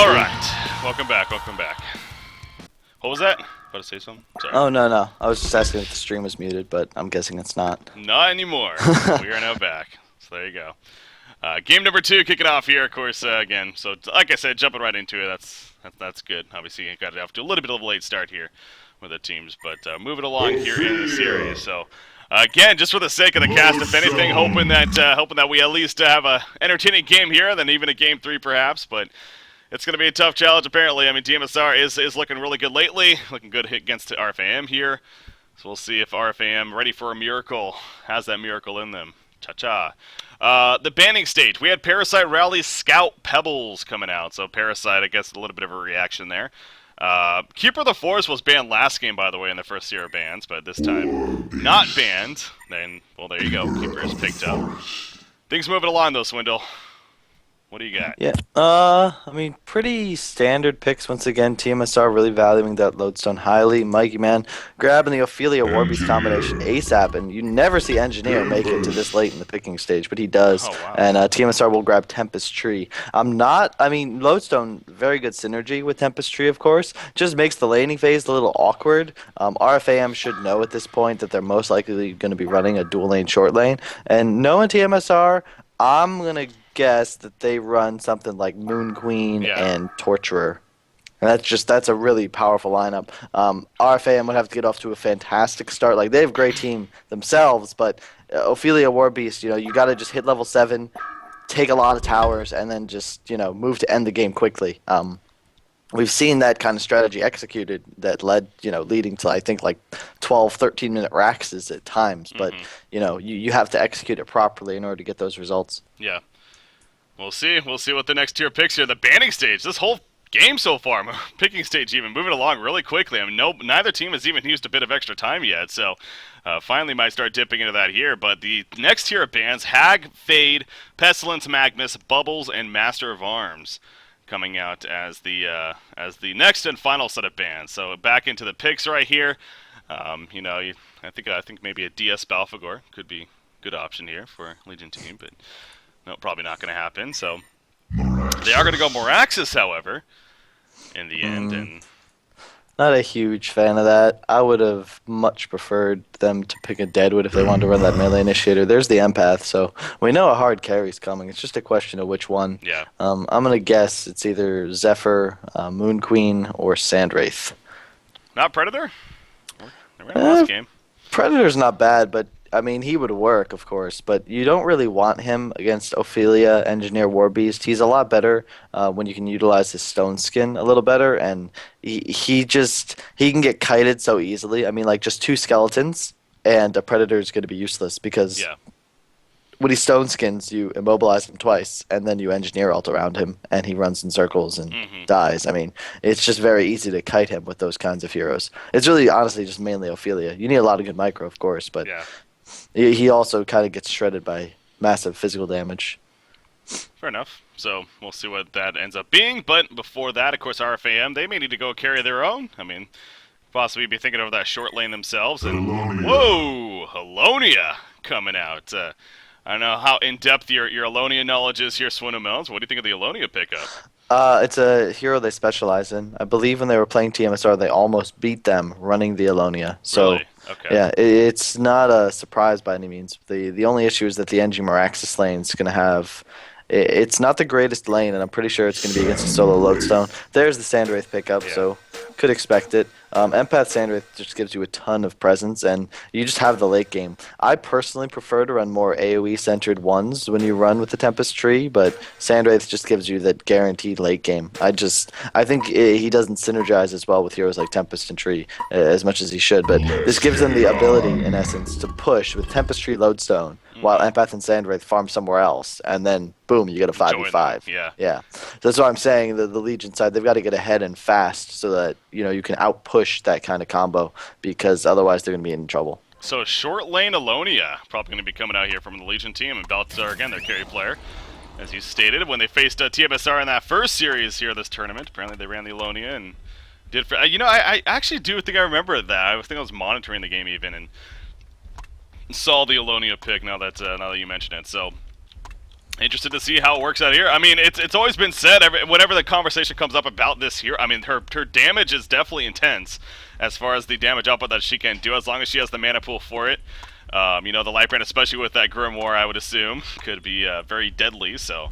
All right, welcome back. What was that? About to say something? Sorry. Oh, no. I was just asking if the stream was muted, but I'm guessing it's not. Not anymore. We are now back. So there you go. Game number 2, kick it off here, of course, again. So, like I said, jumping right into it, that's good. Obviously, you got it off to a little bit of a late start here with the teams, but moving along here in the series. So, again, just for the sake of the cast, if anything, hoping that we at least have a entertaining game here, then even a game 3 perhaps, but it's going to be a tough challenge, apparently. I mean, tmsR is looking really good lately, looking good against RFaM here. So we'll see if RFaM, ready for a miracle, has that miracle in them. Cha-cha. The banning stage. We had Parasite Rally Scout Pebbles coming out. So Parasite, I guess, a little bit of a reaction there. Keeper of the Forest was banned last game, by the way, in the first tier of bans, but this time not banned. Then, well, there you go. Keeper is picked up. Things moving along, though, Swindle. What do you got? Yeah. I mean, pretty standard picks once again. tmsR really valuing that lodestone highly. Mikey, man, grabbing the Ophelia Warbeast combination ASAP, and you never see Engineer make it to this late in the picking stage, but he does. Oh, wow. And tmsR will grab Tempest Tree. Lodestone, very good synergy with Tempest Tree, of course. Just makes the laning phase a little awkward. RFaM should know at this point that they're most likely going to be running a dual lane short lane. And knowing tmsR, I'm going to guess that they run something like Moon Queen and Torturer. And that's a really powerful lineup. RFaM would have to get off to a fantastic start. Like, they have a great team themselves, but Ophelia Warbeast, you got to just hit level 7, take a lot of towers, and then just, move to end the game quickly. We've seen that kind of strategy executed that leading to, I think, like 12, 13-minute racks at times. But, you have to execute it properly in order to get those results. Yeah. We'll see what the next tier picks here. The banning stage, this whole game so far, picking stage even, moving along really quickly. I mean, neither team has even used a bit of extra time yet, so finally might start dipping into that here. But the next tier of bans, Hag, Fade, Pestilence, Magnus, Bubbles, and Master of Arms coming out as the next and final set of bans. So back into the picks right here. I think maybe a DS Balfagor could be a good option here for Legion team, but no, probably not going to happen. So they are going to go Moraxis, however, in the end. And not a huge fan of that. I would have much preferred them to pick a Deadwood if they wanted to run that melee initiator. There's the empath, so we know a hard carry's coming. It's just a question of which one. Yeah. I'm going to guess it's either Zephyr, Moon Queen, or Sandwraith. Not Predator? They ran last game. Predator's not bad, but I mean, he would work, of course, but you don't really want him against Ophelia, Engineer, Warbeast. He's a lot better when you can utilize his stone skin a little better, and he can get kited so easily. I mean, like, just 2 skeletons, and a Predator is going to be useless because when he stone skins, you immobilize him twice, and then you Engineer ult around him, and he runs in circles and dies. I mean, it's just very easy to kite him with those kinds of heroes. It's really, honestly, just mainly Ophelia. You need a lot of good micro, of course, but he also kind of gets shredded by massive physical damage. Fair enough. So we'll see what that ends up being. But before that, of course, RFaM, they may need to go carry their own. I mean, possibly be thinking of that short lane themselves. And whoa, Halonia coming out. I don't know how in-depth your Alonia knowledge is here, Swinamels. What do you think of the Alonia pickup? It's a hero they specialize in. I believe when they were playing tmsR, they almost beat them running the Alonia. So, really? Okay. Yeah, it's not a surprise by any means. The only issue is that the NG Moraxis lane is going to have... It's not the greatest lane, and I'm pretty sure it's going to be against a solo Lodestone. There's the Sandwraith pickup, so could expect it. Empath Sandwraith just gives you a ton of presence, and you just have the late game. I personally prefer to run more AoE-centered ones when you run with the Tempest Tree, but Sandwraith just gives you that guaranteed late game. I think he doesn't synergize as well with heroes like Tempest and Tree as much as he should, but this gives them the ability, in essence, to push with Tempest Tree Lodestone, while Empath and Sandwraith farm somewhere else, and then boom, you get a 5v5. Yeah. That's what I'm saying. The Legion side, they've got to get ahead and fast so that you can outpush that kind of combo, because otherwise they're going to be in trouble. So short lane Alonia probably going to be coming out here from the Legion team, and Balthazar again, their carry player, as you stated when they faced tmsR in that first series here this tournament. Apparently they ran the Alonia and did. I actually do think I remember that. I think I was monitoring the game even and saw the Alonia pick. Now that you mention it, so Interested to see how it works out here. I mean, it's always been said, whenever the conversation comes up about this here, I mean, her damage is definitely intense as far as the damage output that she can do, as long as she has the mana pool for it. You know, the Light Brand, especially with that Grimoire, I would assume, could be very deadly, so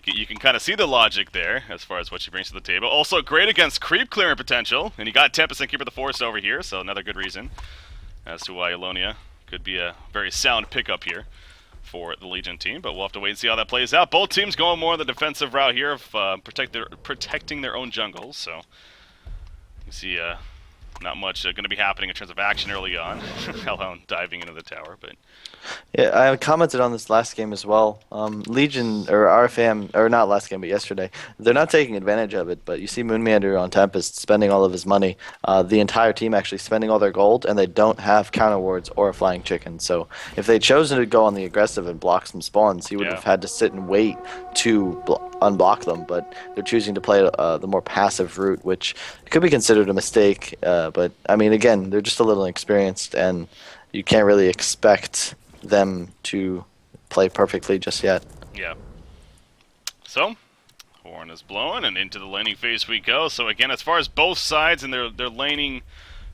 you can kind of see the logic there as far as what she brings to the table. Also, great against creep clearing potential, and you got Tempest and Keeper of the Forest over here, so another good reason as to why Alonia could be a very sound pickup here for the Legion team, but we'll have to wait and see how that plays out. Both teams going more on the defensive route here of protecting their own jungles, so you see not much going to be happening in terms of action early on. HoN diving into the tower, but Yeah, I commented on this last game as well. Legion, or RFaM, or not last game, but yesterday, they're not taking advantage of it, but you see Moonmeander on Tempest spending all of his money. The entire team actually spending all their gold, and they don't have counter wards or a flying chicken. So if they'd chosen to go on the aggressive and block some spawns, he would have had to sit and wait to unblock them, but they're choosing to play the more passive route, which could be considered a mistake. But, I mean, again, they're just a little inexperienced, and you can't really expect them to play perfectly just yet. Yeah. So, horn is blowing, and into the laning phase we go. So again, as far as both sides and their laning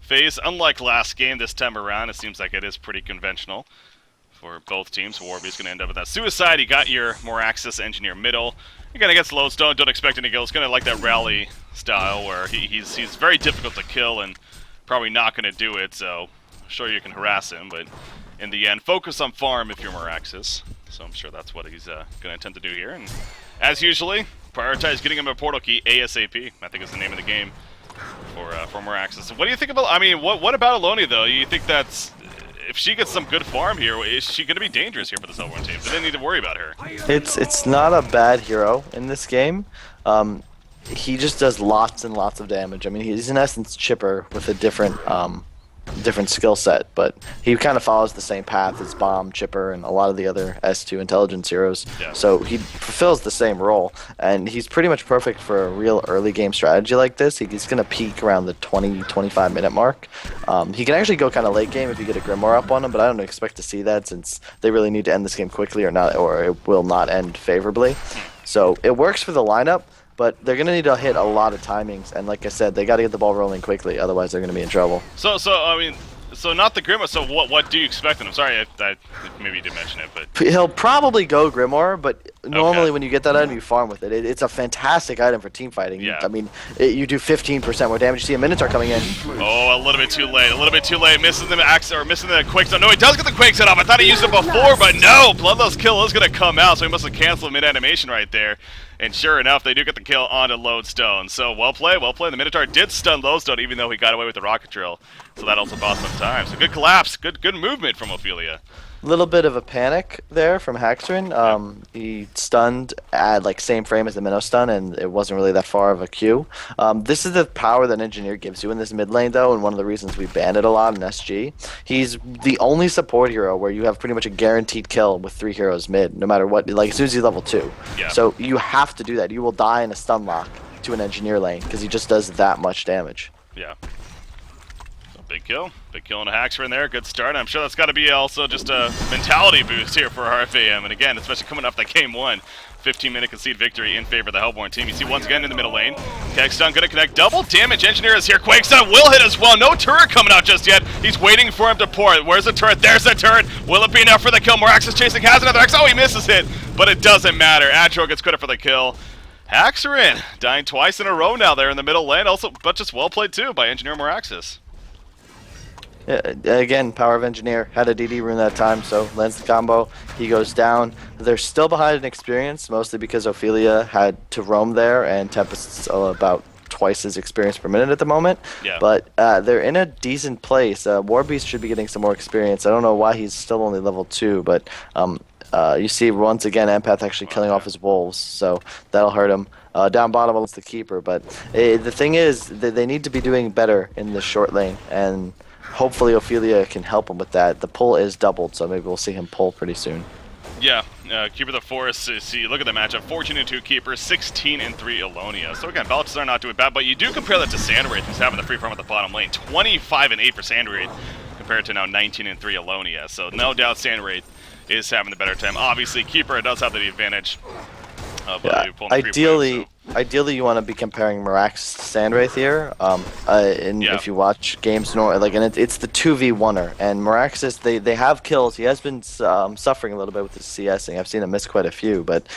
phase, unlike last game, this time around, it seems like it is pretty conventional for both teams. Warby's going to end up with that Suicide. You got your Moraxis Engineer middle. Again, against Lodestone, don't expect any kills. Kind of like that rally style where he's very difficult to kill and probably not going to do it, so sure you can harass him, but in the end, focus on farm if you're Moraxis. So I'm sure that's what he's going to attempt to do here. And as usually, prioritize getting him a portal key ASAP. I think is the name of the game for Moraxis. What do you think about? I mean, what about Alonia though? You think that's if she gets some good farm here, is she going to be dangerous here for the Silverhorn team? Do they need to worry about her? It's not a bad hero in this game. He just does lots and lots of damage. I mean, he's in essence Chipper with a different skill set, but he kind of follows the same path as Bomb, Chipper, and a lot of the other S2 intelligence heroes. Yeah. So he fulfills the same role, and he's pretty much perfect for a real early game strategy like this. He's going to peak around the 20-25 minute mark. He can actually go kind of late game if you get a Grimoire up on him, but I don't expect to see that since they really need to end this game quickly or it will not end favorably. So it works for the lineup, but they're going to need to hit a lot of timings, and like I said, they got to get the ball rolling quickly, otherwise they're going to be in trouble. So I mean, so not the Grimoire. So what do you expect? And I'm sorry, I maybe you did mention it, but he'll probably go Grimoire. But normally when you get that item, you farm with it. It's a fantastic item for team fighting. Yeah. I mean, you do 15% more damage. You see a Minotaur coming in. Oh, a little bit too late. A little bit too late. Missing the axe or missing the quick zone. No, he does get the quick set off. I thought he used it before, but no. Bloodlust kill is going to come out, so he must have canceled mid animation right there. And sure enough, they do get the kill onto Lodestone. So well played, well played. The Minotaur did stun Lodestone, even though he got away with the rocket drill. So that also bought some time. So good collapse, good movement from Ophelia. A little bit of a panic there from Haxrin. He stunned at like same frame as the Minnow stun, and it wasn't really that far of a Q. This is the power that Engineer gives you in this mid lane, though, and one of the reasons we banned it a lot in SG. He's the only support hero where you have pretty much a guaranteed kill with 3 heroes mid, no matter what. Like as soon as he's level 2. Yeah. So you have to do that. You will die in a stun lock to an Engineer lane because he just does that much damage. Yeah. Big kill and a Haxer in there, good start. I'm sure that's got to be also just a mentality boost here for RFaM, and again, especially coming off that game 1, 15-minute concede victory in favor of the Hellborn team. You see once again in the middle lane, Kegstun gonna connect, double damage, Engineer is here, Quakestun will hit as well, no turret coming out just yet, he's waiting for him to pour it. Where's the turret? There's the turret, will it be enough for the kill? Moraxis chasing, has another X, oh he misses it, but it doesn't matter, Atro gets credit for the kill. Haxerin dying twice in a row now there in the middle lane, also, but just well played too by Engineer Moraxis. Yeah, again, power of Engineer had a DD rune that time, so lands the combo. He goes down. They're still behind in experience, mostly because Ophelia had to roam there, and Tempest's about twice his experience per minute at the moment. Yeah. But they're in a decent place. Warbeast should be getting some more experience. I don't know why he's still only level 2, but you see once again Empath actually killing off his wolves, so that'll hurt him. Down bottom it's the keeper, but the thing is that they need to be doing better in the short lane, and hopefully Ophelia can help him with that. The pull is doubled, so maybe we'll see him pull pretty soon. Yeah, Keeper of the Forest, see, look at the matchup. 14-2 Keeper, 16-3 Alonia. So again, Balthazar not doing bad, but you do compare that to Sandwraith, who's having the free farm at the bottom lane. 25-8 for Sandwraith, compared to now 19-3 Alonia. So no doubt Sandwraith is having the better time. Obviously, Keeper does have the advantage of Yeah. pulling the creep wave, Ideally, you want to be comparing Miraxis to Sandwraith here. And if you watch games, and it's the 2v1er, and Miraxis they have kills. He has been suffering a little bit with his CSing. I've seen him miss quite a few, but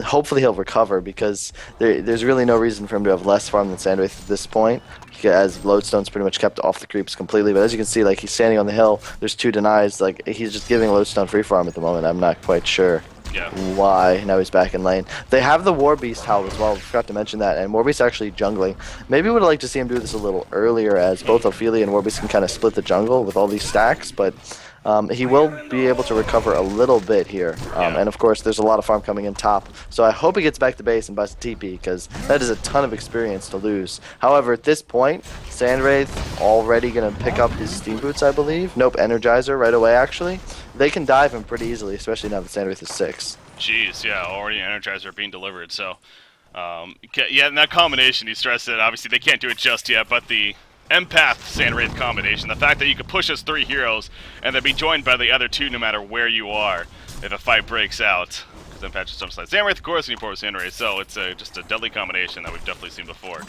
hopefully he'll recover because there's really no reason for him to have less farm than Sandwraith at this point, as Lodestone's pretty much kept off the creeps completely. But as you can see, like, he's standing on the hill. There's 2 denies. Like, he's just giving Lodestone free farm at the moment. I'm not quite sure. Yeah. Why. Now he's back in lane. They have the War Beast Howl as well. I forgot to mention that. And War Beast actually jungling. Maybe would have liked to see him do this a little earlier, as both Ophelia and War Beast can kind of split the jungle with all these stacks. But he will be able to recover a little bit here. And of course, there's a lot of farm coming in top. So I hope he gets back to base and buys a TP, because that is a ton of experience to lose. However, at this point, Sandwraith already going to pick up his Steam Boots, I believe. Nope, Energizer right away, actually. They can dive him pretty easily, especially now that Sandwraith is 6. Jeez, yeah, already an Energizer being delivered, so... yeah, in that combination, you stressed it. Obviously, they can't do it just yet, but the Empath Sandwraith combination, the fact that you could push as 3 heroes and then be joined by the other 2 no matter where you are if a fight breaks out. Because Empath just jumps like Sandwraith, of course, and you pour with Sandwraith, so it's just a deadly combination that we've definitely seen before.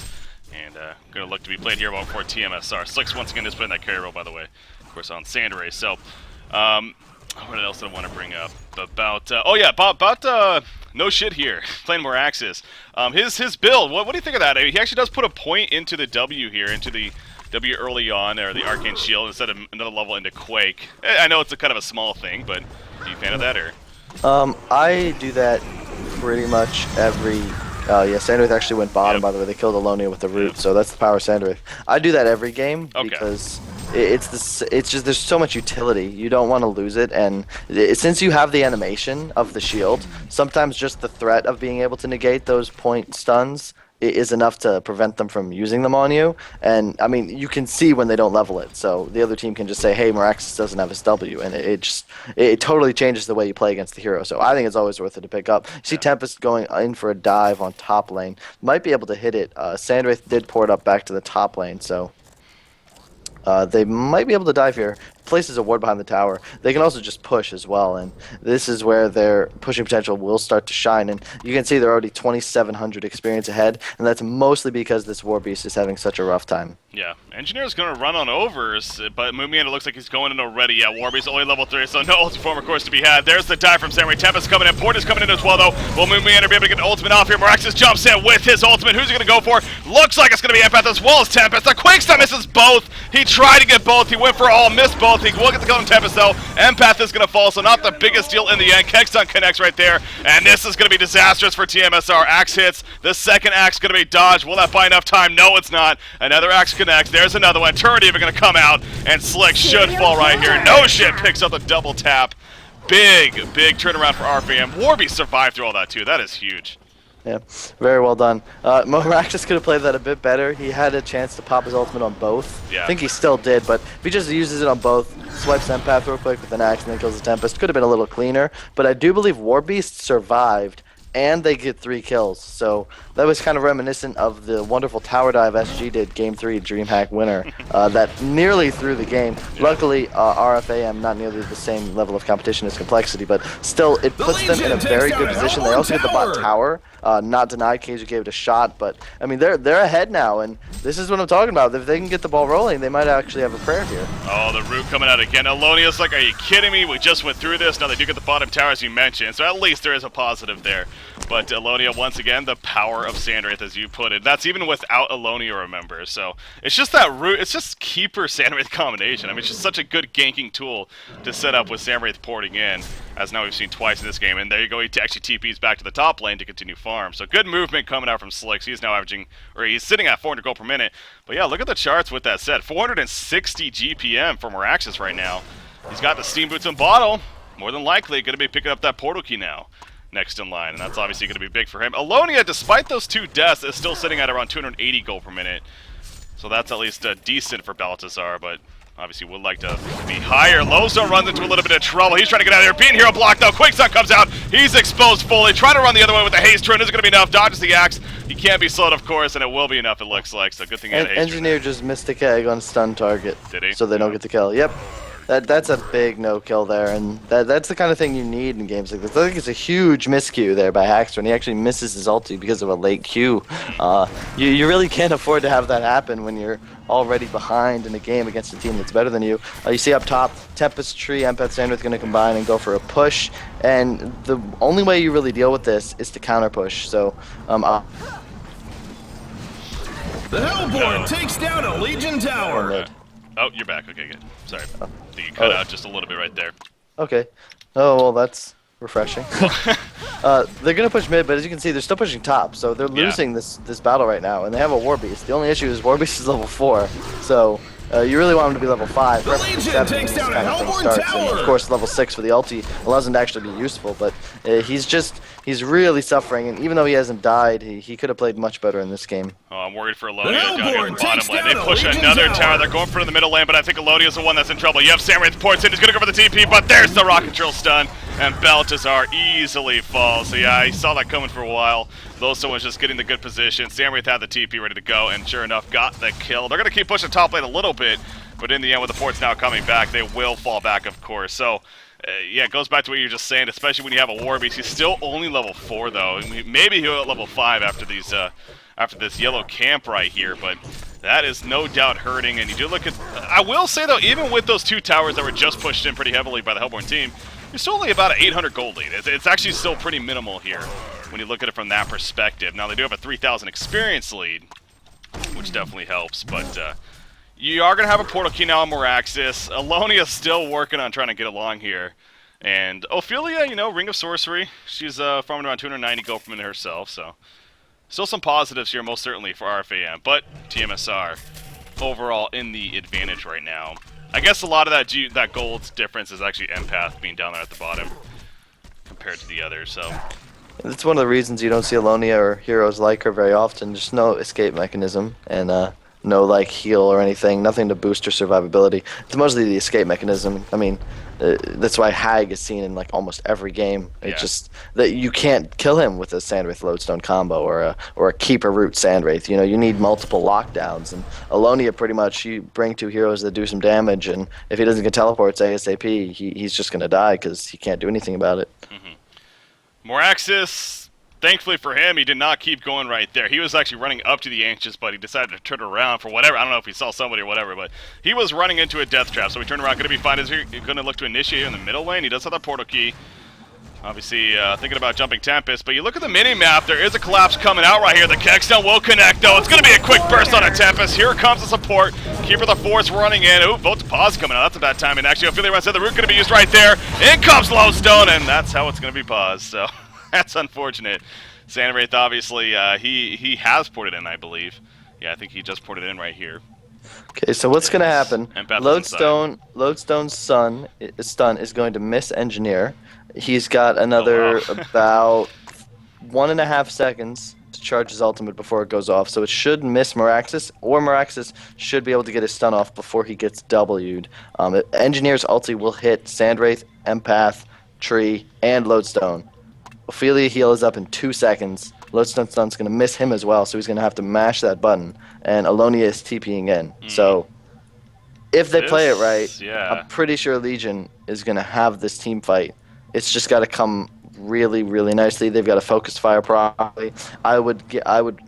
And going to look to be played here for TmsR. Slicks once again is playing that carry role, by the way, of course, on Sandwraith. So, what else did I want to bring up? About, no shit here, playing Miraxis. His build, what do you think of that? He actually does put a point into the W here, into the W early on, or the Arcane Shield, instead of another level into Quake. I know it's a kind of a small thing, but are you a fan of that, or? I do that pretty much every... yeah, Sandwraith actually went bottom, by the way. They killed Alonia with the root, so that's the power of Sandwraith. I do that every game because it's just there's so much utility. You don't want to lose it, and since you have the animation of the shield, sometimes just the threat of being able to negate those point stuns is enough to prevent them from using them on you. And I mean, you can see when they don't level it, so the other team can just say, hey, Miraxis doesn't have his W, and it totally changes the way you play against the hero. So I think it's always worth it to pick up. You see Tempest going in for a dive on top lane, might be able to hit it. Sandwraith did pour it up back to the top lane, so they might be able to dive here. Places a ward behind the tower. They can also just push as well, and this is where their pushing potential will start to shine. And you can see they're already 2,700 experience ahead, and that's mostly because this War Beast is having such a rough time. Yeah, Engineer's going to run on overs, but Moomiander looks like he's going in already. Yeah, War Beast only level 3, so no ulti form, of course, to be had. There's the dive from Samurai. Tempest coming in. Port is coming in as well, though. Will Moomiander be able to get an ultimate off here? Miraxis jumps in with his ultimate. Who's he going to go for? Looks like it's going to be Empath as well as Tempest. The Quakestun misses both. He tried to get both. He went for all, missed both. He will get the kill on Tempest, though. Empath is going to fall, so not the biggest deal in the end. Kegstun connects right there, and this is going to be disastrous for TmsR. Axe hits. The second axe going to be dodged. Will that buy enough time? No, it's not. Another axe connects. There's another one. Turret even going to come out, and Slick should fall right here. No shit picks up the double tap. Big turnaround for RFaM. Warby survived through all that, too. That is huge. Yeah, very well done. Miraxis could have played that a bit better. He had a chance to pop his ultimate on both. Yeah. I think he still did, but if he just uses it on both, swipes Empath real quick with an axe and then kills the Tempest, could have been a little cleaner. But I do believe Warbeast survived, and they get 3 kills. So that was kind of reminiscent of the wonderful tower dive SG did Game 3 DreamHack winner that nearly threw the game. Luckily, RFaM not nearly the same level of competition as Complexity, but still it puts them in a very good position. They also get the bot tower. Not denied, KJ gave it a shot, but I mean they're ahead now, and this is what I'm talking about. If they can get the ball rolling, they might actually have a prayer here. Oh, the root coming out again. Alonia's like, are you kidding me? We just went through this. Now they do get the bottom tower, as you mentioned, so at least there is a positive there. But Alonia, once again, the power of Sandwraith, as you put it. That's even without Alonia, remember. So it's just that root. It's just Keeper Sandwraith combination. I mean, it's just such a good ganking tool to set up with Sandwraith porting in, as now we've seen twice in this game. And there you go. He actually TPs back to the top lane to continue farm. So good movement coming out from Slicks. He's now averaging, or he's sitting at 400 gold per minute. But yeah, look at the charts with that set. 460 GPM for Miraxis right now. He's got the Steam Boots and Bottle. More than likely going to be picking up that portal key now next in line, and that's obviously going to be big for him. Alonia, despite those 2 deaths, is still sitting at around 280 gold per minute. So that's at least decent for Baltazar, but obviously would like to be higher. Lowzone runs into a little bit of trouble. He's trying to get out of there. Being hero blocked though. Quickstun comes out. He's exposed fully. Trying to run the other way with the haste turn. Isn't going to be enough. Dodges the axe. He can't be slowed, of course, and it will be enough, it looks like. So good thing he had haste. Engineer just missed a keg on stun target. Did he? So they don't get the kill. Yep. That's a big no-kill there, and that's the kind of thing you need in games like this. I think it's a huge miscue there by Haxter, and he actually misses his ulti because of a late Q. You really can't afford to have that happen when you're already behind in a game against a team that's better than you. You see up top, Tempest, Tree, Empath, Sandwith going to combine and go for a push, and the only way you really deal with this is to counter push. So, The Hellborn takes down a Legion tower. Oh, you're back. Okay, good. Sorry. I think you cut out just a little bit right there. Okay. Oh, well, that's refreshing. They're going to push mid, but as you can see, they're still pushing top. So they're losing this battle right now, and they have a War Beast. The only issue is War Beast is level 4. So you really want him to be level 5. The Legion takes down a Hellborn tower. And of course, level 6 for the ulti allows him to actually be useful, but he's really suffering, and even though he hasn't died, he could have played much better in this game. Oh, I'm worried for Alonia down here in the bottom lane. They push another tower. They're going for the middle lane, but I think Alonia's the one that's in trouble. You have Samwraith ports in. He's going to go for the TP, but there's the rocket drill stun, and Baltazar easily falls. So yeah, I saw that coming for a while. Loso was just getting the good position. Samwraith had the TP ready to go, and sure enough, got the kill. They're going to keep pushing top lane a little bit, but in the end, with the ports now coming back, they will fall back, of course. So yeah, it goes back to what you were just saying, especially when you have a War Beast. He's still only level 4, though. Maybe he'll at level 5 after these, after this yellow camp right here, but that is no doubt hurting. And you do look at, I will say though, even with those 2 towers that were just pushed in pretty heavily by the Hellborn team, you're still only about an 800 gold lead. It's actually still pretty minimal here when you look at it from that perspective. Now they do have a 3,000 experience lead, which definitely helps, but you are going to have a portal key now on Moraxis. Alonia's still working on trying to get along here. And Ophelia, you know, Ring of Sorcery. She's farming around 290 gold from it herself, so still some positives here, most certainly, for RFaM. But tmsR, overall, in the advantage right now. I guess a lot of that gold difference is actually Empath being down there at the bottom compared to the others, so. It's one of the reasons you don't see Alonia or heroes like her very often. Just no escape mechanism, and no like heal or anything, nothing to boost her survivability. It's mostly the escape mechanism. I mean, that's why Hag is seen in like almost every game. It's just that you can't kill him with a Sandwraith Lodestone combo or a keeper root Sandwraith. You know, you need multiple lockdowns, and Alonia pretty much, you bring 2 heroes that do some damage, and if he doesn't get teleports ASAP, he's just gonna die because he can't do anything about it. Moraxis, thankfully for him, he did not keep going right there. He was actually running up to the Ancients, but he decided to turn around for whatever. I don't know if he saw somebody or whatever, but he was running into a death trap, so he turned around. Going to be fine. Is he going to look to initiate in the middle lane? He does have that portal key. Obviously, thinking about jumping Tempest, but you look at the mini-map, there is a collapse coming out right here. The Kegstone will connect, though. It's going to be a quick burst on a Tempest. Here comes the support. Keeper the Force running in. Ooh, vote to pause coming out. That's a bad timing. Actually, Ophelia runs in. The root going to be used right there. In comes Lodestone, and that's how it's going to be paused, so that's unfortunate. Sandwraith, obviously, he has ported in, I believe. Yeah, I think he just ported in right here. Okay, so what's going to happen? Lodestone's stun is going to miss Engineer. He's got another about 1.5 seconds to charge his ultimate before it goes off, so it should miss Moraxis, or Moraxis should be able to get his stun off before he gets W'd. Engineer's ulti will hit Sandwraith, Empath, Tree, and Lodestone. Ophelia heal is up in 2 seconds. Lodestone stun's going to miss him as well, so he's going to have to mash that button, and Alonia is TPing in. So if they play it right, I'm pretty sure Legion is going to have this team fight. It's just got to come really, really nicely. They've got to focus fire properly. I would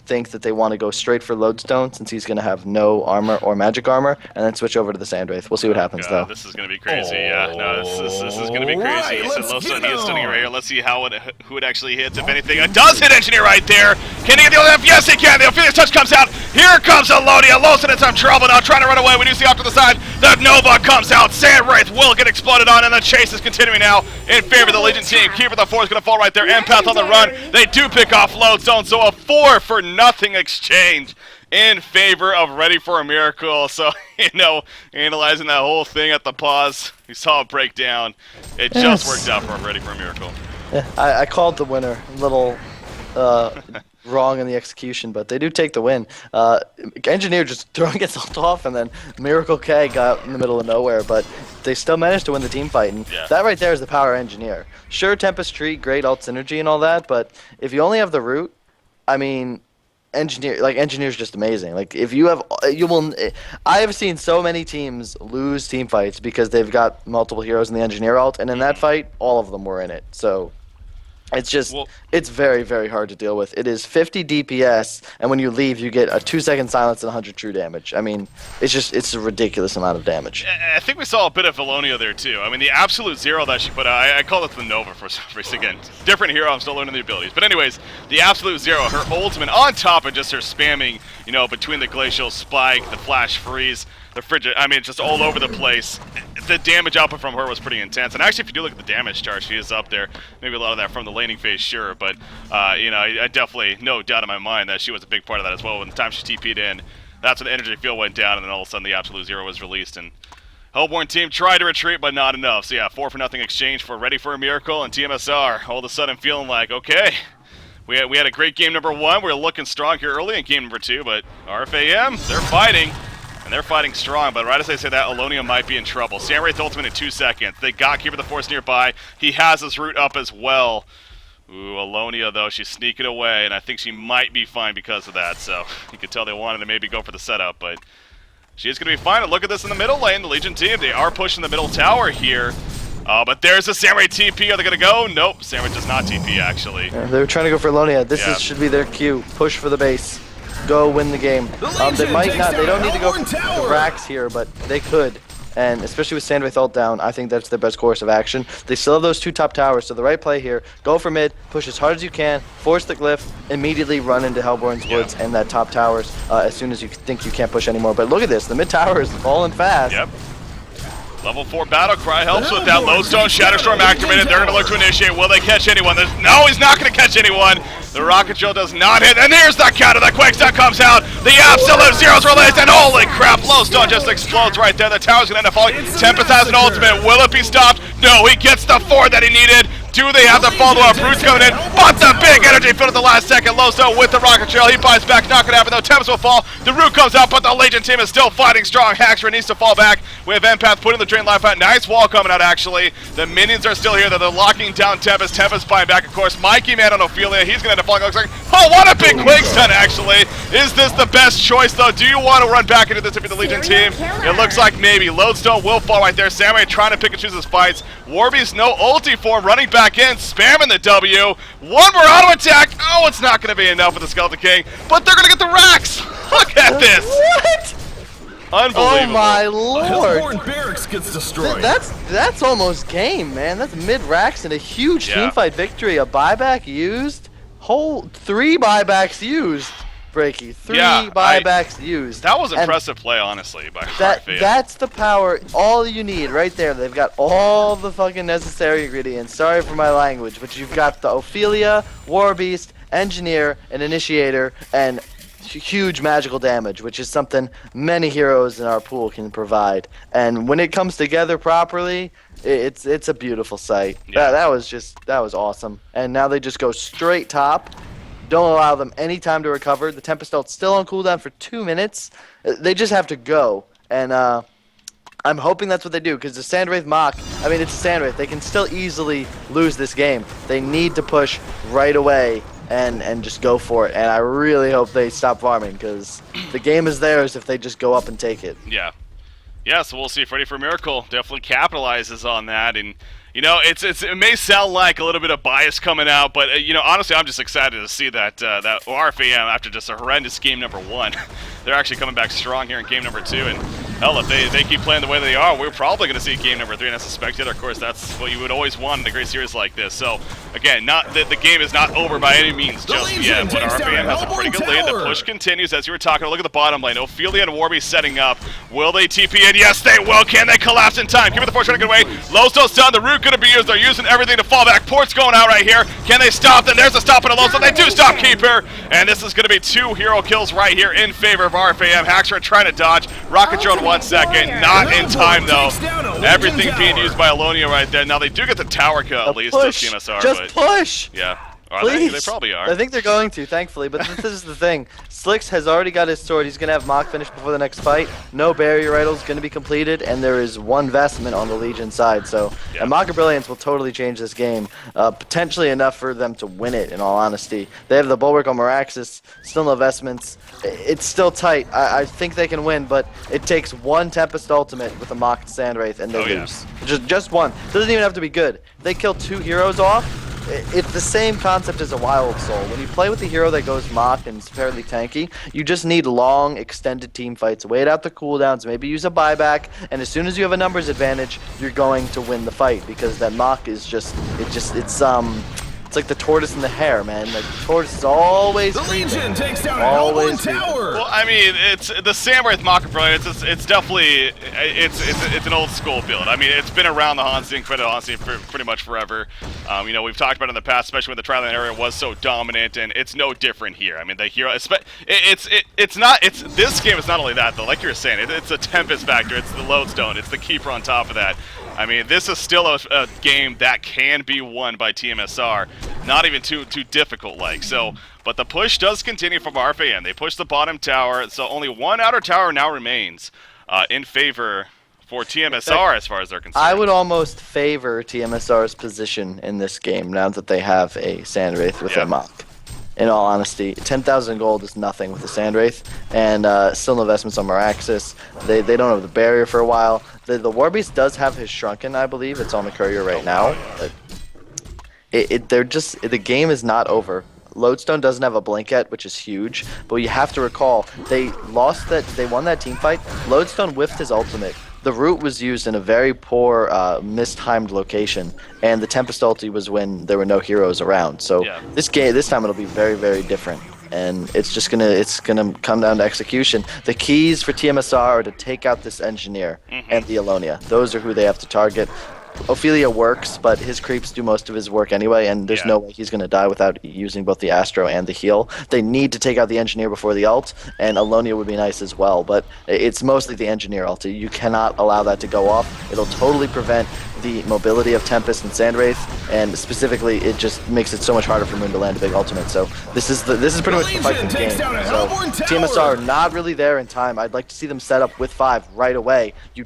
think that they want to go straight for Lodestone since he's going to have no armor or magic armor, and then switch over to the Sandwraith. We'll see what happens though. This is going to be crazy. Yeah, no, this is going to be crazy. He said Lodestone, he is stunning right here. Let's see who it actually hits. If anything, it does hit Engineer right there. Can he get the other half? Yes, he can. The Ophelia's touch comes out. Here comes Alonia. Lodestone in some trouble now, trying to run away. We do see off to the side. The Nova comes out. Sandwraith will get exploded on, and the chase is continuing now in favor of the Legion team. Keeper the 4 is going to fall right there. Empath on the run. They do pick off Lodestone, so a 4-for-nothing exchange in favor of Ready for a Miracle. So, you know, analyzing that whole thing at the pause, we saw it break down. It just worked out for Ready for a Miracle. Yeah, I called the winner. A little wrong in the execution, but they do take the win. Engineer just throwing his ult off, and then Miracle K got in the middle of nowhere, but they still managed to win the team fight, and that right there is the power Engineer. Sure, Tempest Tree, great ult synergy and all that, but if you only have the root, I mean, Engineer's just amazing. Like if you have, you will. I have seen so many teams lose team fights because they've got multiple heroes in the Engineer ult, and in that fight, all of them were in it. So it's just, Well, it's very, very hard to deal with. It is 50 DPS, and when you leave, you get a 2-second silence and 100 true damage. I mean, it's a ridiculous amount of damage. I think we saw a bit of Valonia there too. I mean, the absolute zero that she put out, I call it the Nova for some reason. Again, different hero, I'm still learning the abilities. But anyways, the absolute zero, her ultimate on top of just her spamming, you know, between the Glacial Spike, the Flash Freeze, the Frigid, I mean, just all over the place. The damage output from her was pretty intense. And actually, if you do look at the damage chart, she is up there. Maybe a lot of that from the laning phase, sure. But, you know, I definitely, no doubt in my mind that she was a big part of that as well. When the time she TP'd in, that's when the energy field went down, and then all of a sudden the absolute zero was released. And Hellborn team tried to retreat, but not enough. So yeah, 4-for-0 exchange for Ready for a Miracle and tmsR. All of a sudden feeling like, okay, we had a great game number 1. We were looking strong here early in game number 2, but RFaM, they're fighting. And they're fighting strong, but right as I say that, Alonia might be in trouble. Samwraith ultimate in 2 seconds. They got Keeper of the Force nearby. He has his root up as well. Ooh, Alonia, though, she's sneaking away, and I think she might be fine because of that. So you could tell they wanted to maybe go for the setup, but she is going to be fine. And look at this in the middle lane, the Legion team. They are pushing the middle tower here. But there's a Samwraith TP. Are they going to go? Nope, Samwraith does not TP, actually. Yeah, they were trying to go for Alonia. This should be their cue. Push for the base. Go win the game. They might not. They don't need to go for the racks here, but they could. And especially with Sandwraith ult down, I think that's their best course of action. They still have those 2 top towers, so the right play here, go for mid, push as hard as you can, force the glyph, immediately run into Hellborn's Woods and that top towers as soon as you think you can't push anymore. But look at this, the mid tower is falling fast. Yep. Level 4 battle cry helps with that. Lodestone Shatterstorm activated. They're going to look to initiate. Will they catch anyone? No, he's not going to catch anyone. The rocket drill does not hit. And there's the counter. The Quakestone comes out. The absolute zeros released. And holy crap, Lodestone just explodes right there. The tower's going to end up falling. Tempest has an ultimate. Will it be stopped? No, he gets the 4 that he needed. Do they have the follow-up? Brutes coming in, but the big energy field at the last second. Lodestone with the rocket trail. He buys back. Not going to happen though. Tempest will fall. The root comes out, but the Legion team is still fighting strong. Haxra needs to fall back. We have Empath putting the drain life out. Nice wall coming out, actually. The minions are still here. They're locking down Tempest. Tempest buying back, of course. Mikey man on Ophelia. He's going to end up falling. Looks like, oh, what a big Quakestone, actually. Is this the best choice, though? Do you want to run back into this if you're the Legion team? It looks like maybe. Lodestone will fall right there. Samwraith trying to pick and choose his fights. Warby's no ulti for him. Running back in. Spamming the W. One more auto attack. Oh, it's not going to be enough with the Skeleton King, but they're going to get the racks. Look at this. What? Unbelievable. Oh my lord. Hellborn barracks gets destroyed. That's almost game, man. That's mid racks and a huge teamfight victory. A buyback used. Whole 3 buybacks used. Breaky. 3 buybacks used. That was impressive play, honestly, by RFaM. That's the power. All you need right there. They've got all the fucking necessary ingredients. Sorry for my language, but you've got the Ophelia, Warbeast, Engineer, and Initiator, and huge magical damage, which is something many heroes in our pool can provide. And when it comes together properly, it's a beautiful sight. Yeah. That was awesome. And now they just go straight top. Don't allow them any time to recover. The Tempest ult's still on cooldown for 2 minutes. They just have to go. And I'm hoping that's what they do, because the Sandwraith Mach, I mean, it's a Sandwraith. They can still easily lose this game. They need to push right away and just go for it. And I really hope they stop farming, because the game is theirs if they just go up and take it. Yeah. Yeah, so we'll see if Ready for a Miracle definitely capitalizes on that. And you know, it may sound like a little bit of bias coming out, but you know, honestly, I'm just excited to see that that RFaM, after just a horrendous game number 1, they're actually coming back strong here in game number 2. And hell, if they keep playing the way they are, we're probably going to see game number 3. And as a spectator, of course, that's what you would always want in a great series like this. So again, not the game is not over by any means just yet, but RFaM has a pretty good lead. The push continues, as you were talking. Look at the bottom lane. Ophelia and Warby setting up. Will they TP in? Yes, they will. Can they collapse in time? Keep it the force trying to get away. Lowstone's done. The root going to be used. They're using everything to fall back. Port's going out right here. Can they stop them? There's a stop on a Lowstone. They do stop Keeper. And this is going to be 2 hero kills right here in favor of RFaM. Haxra trying to dodge. Rocket drone 1 second. Not in time, though. Everything being used by Alonia right there. Now, they do get the tower kill, at least, to tmsR. Just push! Yeah. Are Please. they probably are. I think they're going to, thankfully. But this is the thing. Slicks has already got his sword. He's going to have Mach finish before the next fight. No barrier idol is going to be completed, and there is one vestment on the Legion side. So, Yeah. and Mach of Brilliance will totally change this game. Potentially enough for them to win it, in all honesty. They have the Bulwark on Meraxis, still no vestments. It's still tight. I think they can win, but it takes one Tempest ultimate with a Mach Sandwraith, and they lose. Just one. Doesn't even have to be good. If they kill 2 heroes off, it's the same concept as a Wild Soul. When you play with a hero that goes Mach and is fairly tanky, you just need long, extended team fights. Wait out the cooldowns, maybe use a buyback, and as soon as you have a numbers advantage, you're going to win the fight because that Mach is it's like the tortoise and the hare, man. Like the tortoise is always The creeping. Legion takes down a Always Hellborn Tower. Well, I mean, it's the Sandwraith Mach of Brilliance. It's definitely it's an old school build. I mean, it's been around the HoN scene, credit HoN scene for pretty much forever. You know, we've talked about it in the past, especially when the Triland area was so dominant, and it's no different here. I mean, the hero, this game is not only that though. Like you were saying, it's a Tempest factor. It's the Lodestone. It's the Keeper on top of that. I mean, this is still a game that can be won by tmsR. Not even too difficult like. So, but the push does continue from RFaM. They push the bottom tower, so only one outer tower now remains in favor for tmsR as far as they're concerned. I would almost favor tmsR's position in this game now that they have a Sandwraith with a Mach. In all honesty, 10,000 gold is nothing with the Sandwraith, and still no investments on Meraxis. They don't have the barrier for a while. The Warbeast does have his Shrunken, I believe. It's on the courier right now. The game is not over. Lodestone doesn't have a blink yet, which is huge. But you have to recall, they won that team fight. Lodestone whiffed his ultimate. The root was used in a very poor, mistimed location, and the Tempest ulti was when there were no heroes around. So this time it'll be very, very different, and it's gonna come down to execution. The keys for tmsR are to take out this engineer and the Alonia. Those are who they have to target. Ophelia works, but his creeps do most of his work anyway, and there's no way he's going to die without using both the Astro and the heal. They need to take out the Engineer before the ult, and Alonia would be nice as well, but it's mostly the Engineer ulti. You cannot allow that to go off. It'll totally prevent the mobility of Tempest and Sandwraith, and specifically, it just makes it so much harder for Moon to land a big ultimate. So this is pretty much the fight for the game. So tmsR not really there in time. I'd like to see them set up with 5 right away. You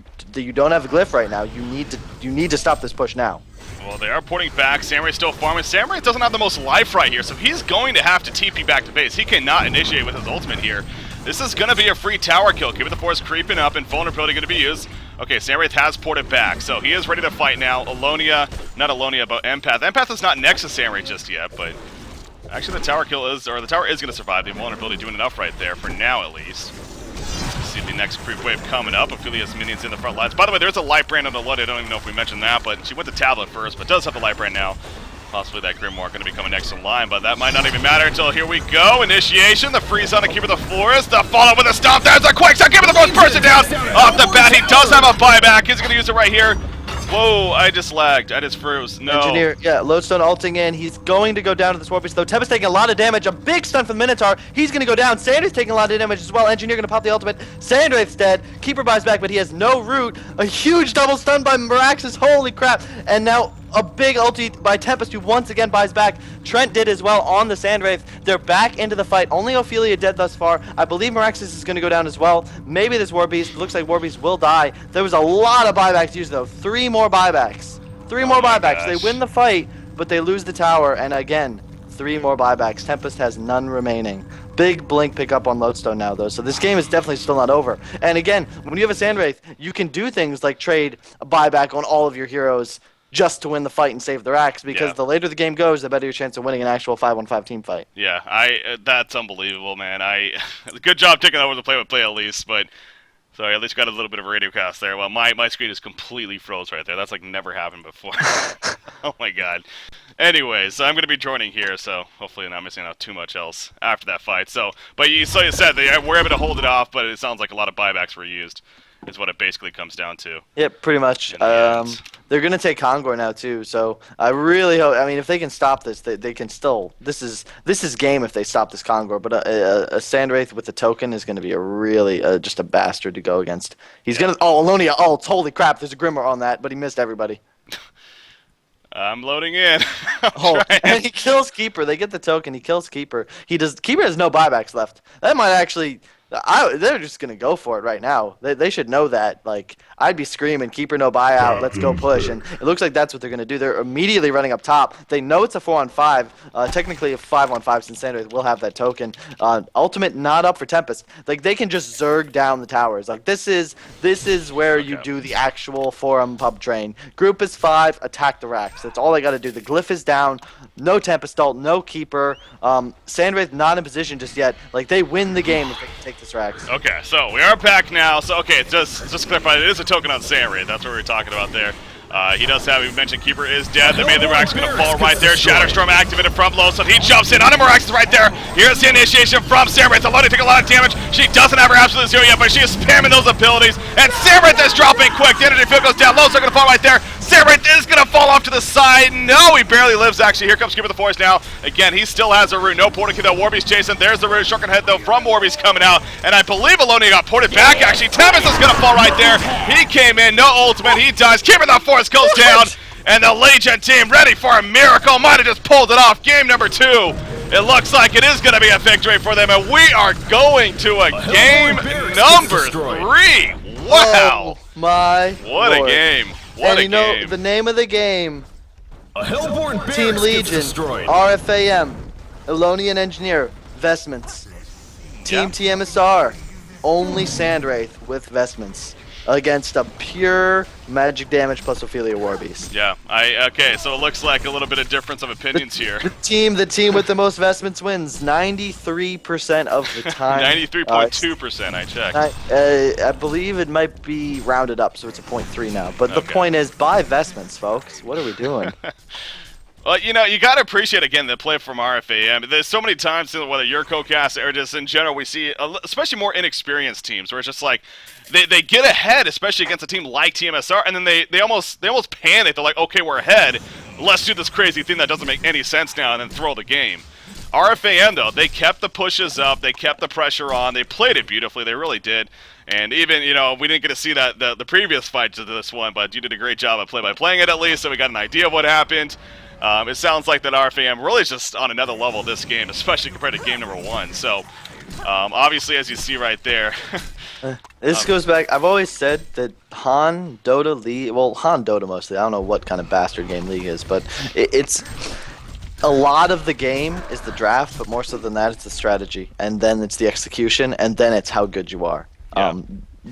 don't have a glyph right now. You need to stop this push now. Well, they are porting back. Sandwraith still farming. Sandwraith doesn't have the most life right here, so he's going to have to TP back to base. He cannot initiate with his ultimate here. This is going to be a free tower kill. Keep the force creeping up, and vulnerability going to be used. Okay, Sandwraith has ported back, so he is ready to fight now. Alonia, not Alonia, but Empath. Empath is not next to Sandwraith just yet, but actually the tower is going to survive. The vulnerability doing enough right there, for now at least. See the next creep wave coming up. Ophelia's minions in the front lines. By the way, there's a light brand on the Lud. I don't even know if we mentioned that, but she went to tablet first, but does have the light brand now. Possibly that Grimoire going to be coming next in line, but that might not even matter until here we go. Initiation, the freeze on the Keeper of the Forest, the follow with a stomp. There's a quick shot. Keeper of the first person down. Off the bat, he does have a buyback. He's going to use it right here. Whoa, I just lagged. I just froze. No. Engineer, Lodestone ulting in. He's going to go down to the Swarpish, though. Tempest taking a lot of damage. A big stun from the Minotaur. He's going to go down. Sandwraith's taking a lot of damage as well. Engineer going to pop the ultimate. Sandwraith's dead. Keeper buys back, but he has no root. A huge double stun by Meraxis. Holy crap. And now a big ulti by Tempest, who once again buys back. Trent did as well on the Sandwraith. They're back into the fight. Only Ophelia dead thus far. I believe Meraxis is going to go down as well. Maybe this Warbeast. Looks like Warbeast will die. There was a lot of buybacks used, though. 3 more buybacks. 3 more buybacks. They win the fight, but they lose the tower. And again, 3 more buybacks. Tempest has none remaining. Big blink pickup on Lodestone now, though. So this game is definitely still not over. And again, when you have a Sandwraith, you can do things like trade a buyback on all of your heroes just to win the fight and save their axe, because the later the game goes, the better your chance of winning an actual 5-on-5 team fight. Yeah, that's unbelievable, man. Good job taking over the play-by-play at least, but sorry, at least got a little bit of a radio cast there. Well, my screen is completely froze right there. That's like never happened before. Oh my god. Anyways, I'm going to be joining here, so hopefully not missing out too much else after that fight. So you said they were able to hold it off, but it sounds like a lot of buybacks were used. Is what it basically comes down to. Yep, pretty much. They're going to take Kongor now, too, so I really hope, I mean, if they can stop this, they can still, this is game if they stop this Kongor, but a Sandwraith with a token is going to be a really, just a bastard to go against. He's going to, Alonia, holy crap, there's a Grimoire on that, but he missed everybody. I'm loading in. I'm Oh, trying. and he kills Keeper. They get the token. He kills Keeper. Keeper has no buybacks left. That might actually. They're just gonna go for it right now. They should know that. Like, I'd be screaming, Keeper no buyout. Let's go push. And it looks like that's what they're gonna do. They're immediately running up top. They know it's a 4-on-5. Technically a 5-on-5 since Sandwraith will have that token. Ultimate not up for Tempest. Like, they can just zerg down the towers. Like, this is where you do the actual forum pub train. Group is 5. Attack the racks. That's all they got to do. The glyph is down. No Tempest ult. No Keeper. Sandwraith not in position just yet. Like, they win the game if they can take this racks. Okay, so we are back now. So, okay, just clarify, it is a token on Sandwraith. That's what we were talking about there. He does have, we mentioned Keeper is dead. The melee rack's going to fall right there. Shatterstorm activated from low, so he jumps in. Mirax is right there. Here's the initiation from Sandwraith. Alone to take a lot of damage. She doesn't have her absolute zero yet, but she is spamming those abilities. And Sandwraith is dropping quick. The energy field goes down low, so they're going to fall right there. Sandwraith is going to fall off to the side. No, he barely lives, actually. Here comes Keeper the Forest now. Again, he still has a root. No portal key, though. Warby's chasing. There's the root. Shrunken head, though, from Warby's coming out. And I believe Alone got ported back, actually. Tempest is going to fall right there. He came in. No ultimate. He dies. Keeper the Forest goes down. And the Legion team ready for a miracle. Might have just pulled it off. Game number 2. It looks like it is going to be a victory for them. And we are going to a game number 3. Wow. Oh, my What Lord. a game. What a and you know game. the name of the game? A Hellborn Team barracks Legion, gets destroyed. RFaM, Elonian Engineer, Vestments, Team tmsR, only Sandwraith with Vestments against a pure magic damage plus Ophelia Warbeast. Yeah, okay, so it looks like a little bit of difference of opinions here. The team with the most Vestments wins 93% of the time. 93.2%, I checked. I believe it might be rounded up, so it's a 0.3 now. But the Okay. point is, buy Vestments, folks. What are we doing? Well, you know, you got to appreciate, again, the play from RFaM. There's so many times, whether you're co-cast or just in general, we see, especially more inexperienced teams, where it's just like, they get ahead, especially against a team like tmsR, and then they almost panic. They're like, okay, we're ahead. Let's do this crazy thing that doesn't make any sense now, and then throw the game. RFaM, though, they kept the pushes up. They kept the pressure on. They played it beautifully. They really did. And even, you know, we didn't get to see that the previous fight to this one, but you did a great job of play-by-playing it at least, so we got an idea of what happened. It sounds like that RFaM really is just on another level this game, especially compared to game number 1. So, obviously, as you see right there. This goes back. I've always said that HoN, Dota, League. Well, HoN, Dota mostly. I don't know what kind of bastard game League is, but it's a lot of the game is the draft, but more so than that, it's the strategy, and then it's the execution, and then it's how good you are. Yeah.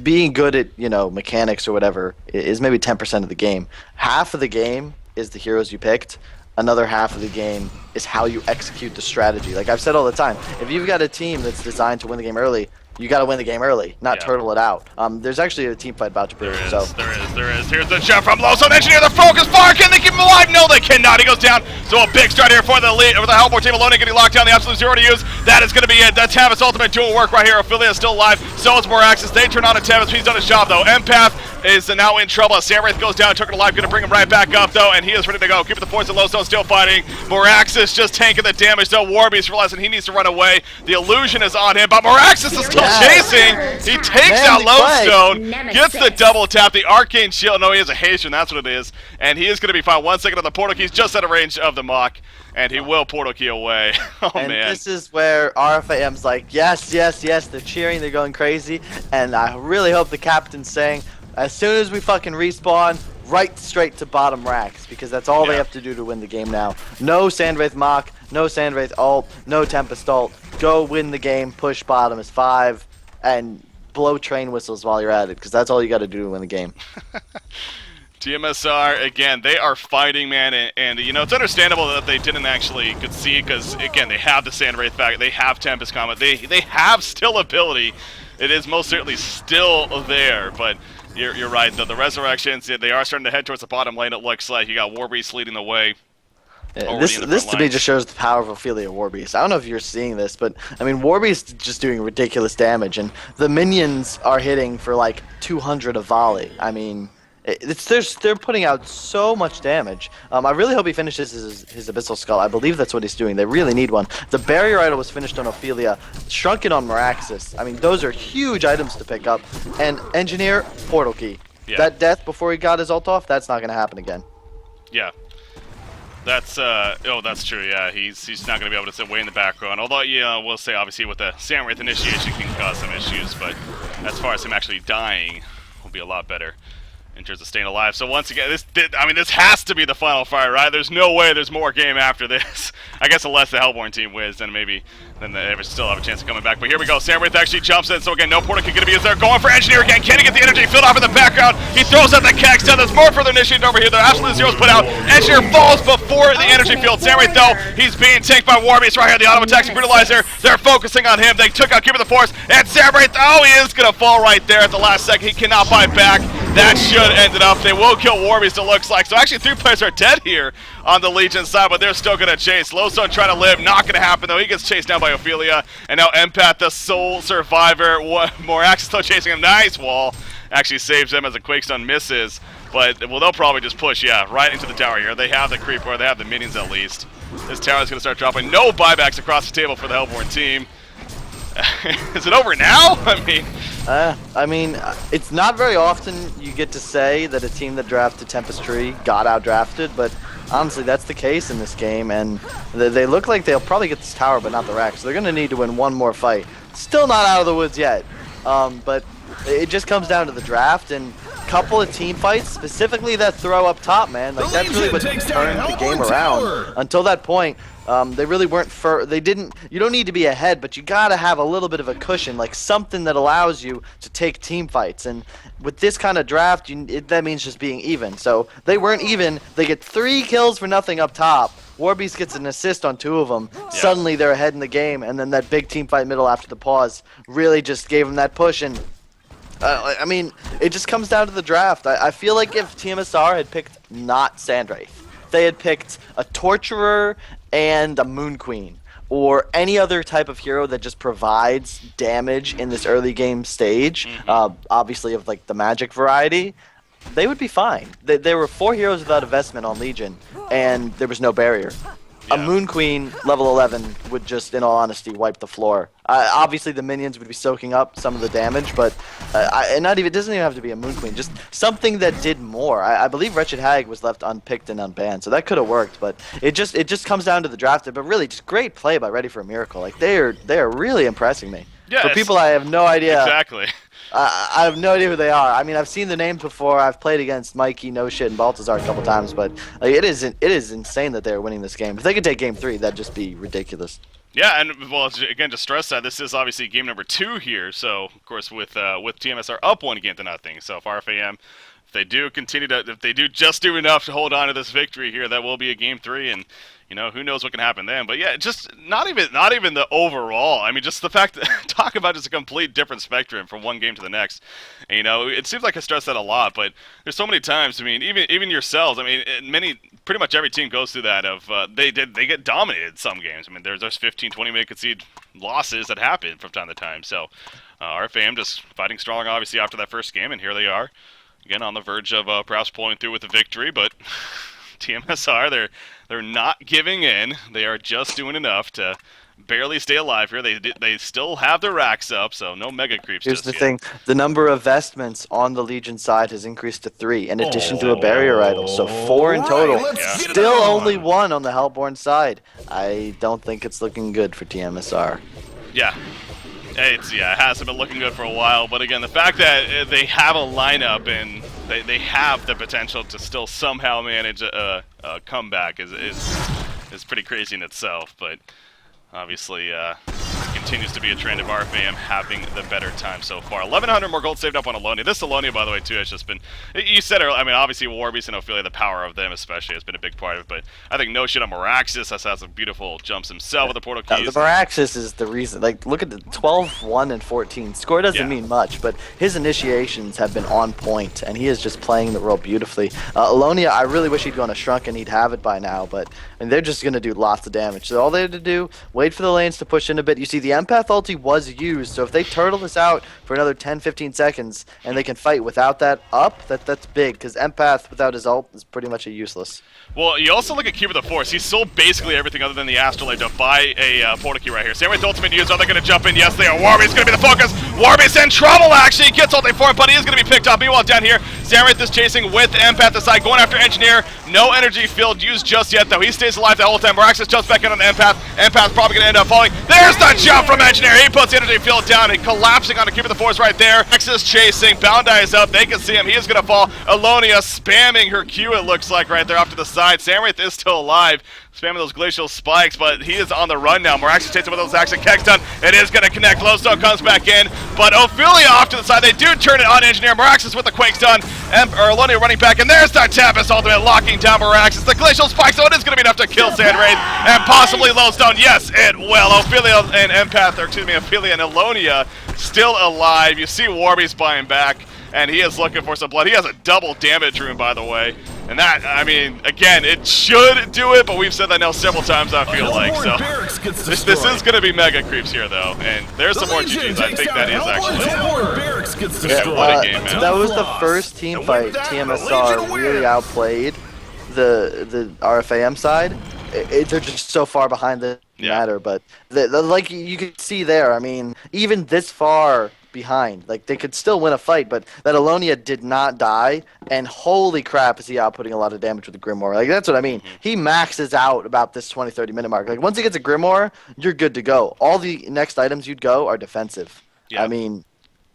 Being good at mechanics or whatever is maybe 10% of the game. Half of the game is the heroes you picked. Another half of the game is how you execute the strategy. Like I've said all the time, if you've got a team that's designed to win the game early, you got to win the game early, not turtle it out. There's actually a team fight about to brew. There is, so there is. Here's the jump from low. So Engineer, the focus far. Can they keep him alive? No, they cannot. He goes down. So a big start here for the lead, for the Hellborn team. Alone getting locked down. The absolute zero to use. That is going to be it. That's Tavis ultimate doing work right here. Ophelia is still alive. So is Moraxis. They turn on to Tavis. He's done his job though. Empath is now in trouble. Sandwraith goes down. Took it alive. Going to bring him right back up though, and he is ready to go. Keep the force of low zone still fighting. Moraxis just tanking the damage though. Warbeast realizing he needs to run away. The illusion is on him, but Moraxis is still chasing. He takes out Lowstone, gets the double tap, the arcane shield. No, he has a hasten, that's what it is. And he is going to be fine. 1 second on the portal key. He's just out of range of the Mach, and he will portal key away. Oh, and man. This is where RFAM's like, yes, yes, yes. They're cheering, they're going crazy. And I really hope the captain's saying, as soon as we fucking respawn, right straight to bottom racks, because that's all they have to do to win the game now. No Sandwraith Mach, no Sandwraith ult, no Tempest ult. Go win the game, push bottom is 5, and blow train whistles while you're at it, because that's all you got to do to win the game. tmsR, again, they are fighting, man, and you know, it's understandable that they didn't actually concede, because, again, they have the Sandwraith back, they have Tempest Comet, they have still ability. It is most certainly still there, but you're right, though. The Resurrections, they are starting to head towards the bottom lane, it looks like. You got Warbeast leading the way. This to me just shows the power of Ophelia Warbeast. I don't know if you're seeing this, but I mean Warbeast is just doing ridiculous damage, and the minions are hitting for like 200 a volley. I mean, they're putting out so much damage. I really hope he finishes his Abyssal Skull. I believe that's what he's doing. They really need one. The Barrier Idol was finished on Ophelia, Shrunken on Moraxis. I mean, those are huge items to pick up. And Engineer, Portal Key. Yeah. That death before he got his ult off, that's not going to happen again. Yeah. That's that's true. Yeah, he's not going to be able to sit way in the background. Although, yeah, we'll say obviously with the Samwraith initiation can cause some issues, but as far as him actually dying, will be a lot better in terms of staying alive. So once again, this has to be the final fight, right? There's no way there's more game after this. I guess unless the Hellborn team wins, then maybe they still have a chance of coming back. But here we go. Samwraith actually jumps in. So again, no portal kick going to be used there. Going for Engineer again. Can he get the energy filled off in the background? He throws out the Kex. Now there's more further initiated over here. The absolute zeros put out. Engineer falls before the energy field. Samwraith though, he's being tanked by Warbeast right here. The auto attacks and brutalizer. They're focusing on him. They took out Keeper of the Force. And Samwraith, he is going to fall right there at the last second. He cannot fight back. That should end it up. They will kill Warbeast, it looks like. So actually 3 players are dead here on the Legion side, but they're still going to chase. Lowstone trying to live. Not going to happen, though. He gets chased down by Ophelia. And now Empath, the sole survivor. Morax still chasing him. Nice wall. Actually saves them as a Quakestone misses. But, well, they'll probably just push, right into the tower here. They have the creep, or they have the minions at least. This tower is going to start dropping. No buybacks across the table for the Hellborn team. Is it over now? I mean, it's not very often you get to say that a team that drafted Tempest Tree got outdrafted, but honestly, that's the case in this game, and they look like they'll probably get this tower, but not the rack, so they're going to need to win one more fight. Still not out of the woods yet, but it just comes down to the draft, and a couple of team fights, specifically that throw up top, man. Like, that's really what turned the game around. Until that point, they really weren't you don't need to be ahead, but you gotta have a little bit of a cushion, like something that allows you to take team fights. And with this kind of draft, that means just being even. So they weren't even. They get 3 kills for nothing up top. Warbeast gets an assist on 2 of them. Yeah. Suddenly they're ahead in the game, and then that big team fight middle after the pause really just gave them that push. And I mean, it just comes down to the draft. I feel like if tmsR had picked not Sandwraith, they had picked a Torturer and a Moon Queen, or any other type of hero that just provides damage in this early game stage, obviously of like the magic variety, they would be fine. There were 4 heroes without investment on Legion, and there was no barrier. A Moon Queen, level 11, would just, in all honesty, wipe the floor. Obviously, the minions would be soaking up some of the damage, but it doesn't even have to be a Moon Queen. Just something that did more. I believe Wretched Hag was left unpicked and unbanned, so that could have worked. But it just comes down to the draft. But really, just great play by Ready for a Miracle. Like they are really impressing me. Yeah, for people I have no idea. Exactly. I have no idea who they are. I mean, I've seen the names before. I've played against Mikey, No Shit, and Baltazar a couple times, but like, it is insane that they're winning this game. If they could take game 3, that'd just be ridiculous. Yeah, and well, again, to stress that this is obviously game number 2 here. So, of course, with tmsR up 1-0. So, if RFaM, if they do just do enough to hold on to this victory here, that will be a game 3, and who knows what can happen then. But yeah, just not even the overall. I mean, just the fact that talk about just a complete different spectrum from one game to the next. And, it seems like I stress that a lot, but there's so many times. I mean, even yourselves. I mean, pretty much every team goes through that of they get dominated some games. I mean, there's 15-20 minute concede losses that happen from time to time. So RFaM just fighting strong, obviously, after that first game, and here they are again on the verge of perhaps pulling through with a victory, but. tmsR, they're not giving in. They are just doing enough to barely stay alive here. They still have their racks up, so no mega creeps. Here's the thing: the number of vestments on the Legion side has increased to 3, in addition to a barrier idol, so 4 in total. Still only 1 on the Hellborn side. I don't think it's looking good for tmsR. Yeah. It hasn't been looking good for a while, but again, the fact that they have a lineup and they have the potential to still somehow manage a comeback is pretty crazy in itself. But obviously, continues to be a trend of RFaM having the better time so far. 1,100 more gold saved up on Alonia. This Alonia, by the way, too, has just been... You said earlier, I mean, obviously Warbeast and Ophelia, the power of them especially has been a big part of it, but I think No Shit on Meraxis has some beautiful jumps himself with the portal keys. The Meraxis is the reason. Like, look at the 12, 1, and 14. Score doesn't mean much, but his initiations have been on point, and he is just playing the role beautifully. Alonia, I really wish he'd gone to Shrunken. He'd have it by now, but they're just going to do lots of damage. So all they had to do, wait for the lanes to push in a bit. You see see, the empath ulti was used, so if they turtle this out for another 10-15 seconds and they can fight without that up, that's big, because empath without his ult is pretty much a useless. Well, you also look at Cube of the Force. He sold basically everything other than the Astrolabe to buy a portal key right here. Same with ultimate use. Are they going to jump in? Yes, they are. Warby's going to be the focus. Warby's in trouble, actually. He gets ulti for him, but he is going to be picked up. Meanwhile, down here, Xerath is chasing with Empath aside, going after Engineer. No energy field used just yet, though. He stays alive the whole time. Meraxis jumps back in on Empath. Empath's probably going to end up falling. There's the jump from Engineer. He puts the energy field down and collapsing on the Cube of the Force right there. Meraxis chasing. Boundai is up. They can see him. He is going to fall. Alonia spamming her Q, it looks like, right there off to the side. Xerath is still alive, spamming those glacial spikes, but he is on the run now. Meraxis takes it with those action. Kegstun, it is going to connect. Lowstone comes back in, but Ophelia off to the side. They do turn it on Engineer. Meraxis with the Quake Stun, Alonia running back, and there's that Tempest ultimate locking down Meraxis. The glacial spike, so it is going to be enough to kill Sandwraith and possibly Lowstone. Yes, it will. Ophelia and Empath, or excuse me, Ophelia and Alonia still alive. You see Warby's buying back, and he is looking for some blood. He has a double damage rune, by the way. And that, I mean, again, it should do it, but we've said that now several times, I feel like. So this is going to be mega creeps here, though. And there's some more GGs. I think that is actually what a game, man. That was the first team fight tmsR really outplayed the RFaM side. They're just so far behind the matter, but like you can see there, I mean, even this far behind, like they could still win a fight, but that Alonia did not die, and holy crap is he outputting a lot of damage with the Grimoire. Like that's what I mean. He maxes out about this 20-30 minute mark. Like once he gets a Grimoire, you're good to go. All the next items you'd go are defensive. I mean,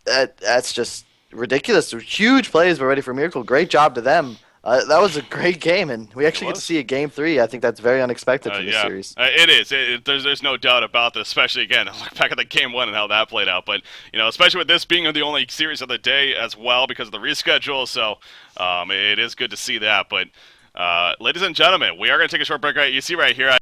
that's just ridiculous. Huge plays were ready for Miracle. Great job to them. That was a great game, and we actually get to see a game 3. I think that's very unexpected for this series. It is. There's no doubt about this, especially, again, look back at the game 1 and how that played out. But, you know, especially with this being the only series of the day as well because of the reschedule, so it is good to see that. But, ladies and gentlemen, we are going to take a short break. Right, you see right here,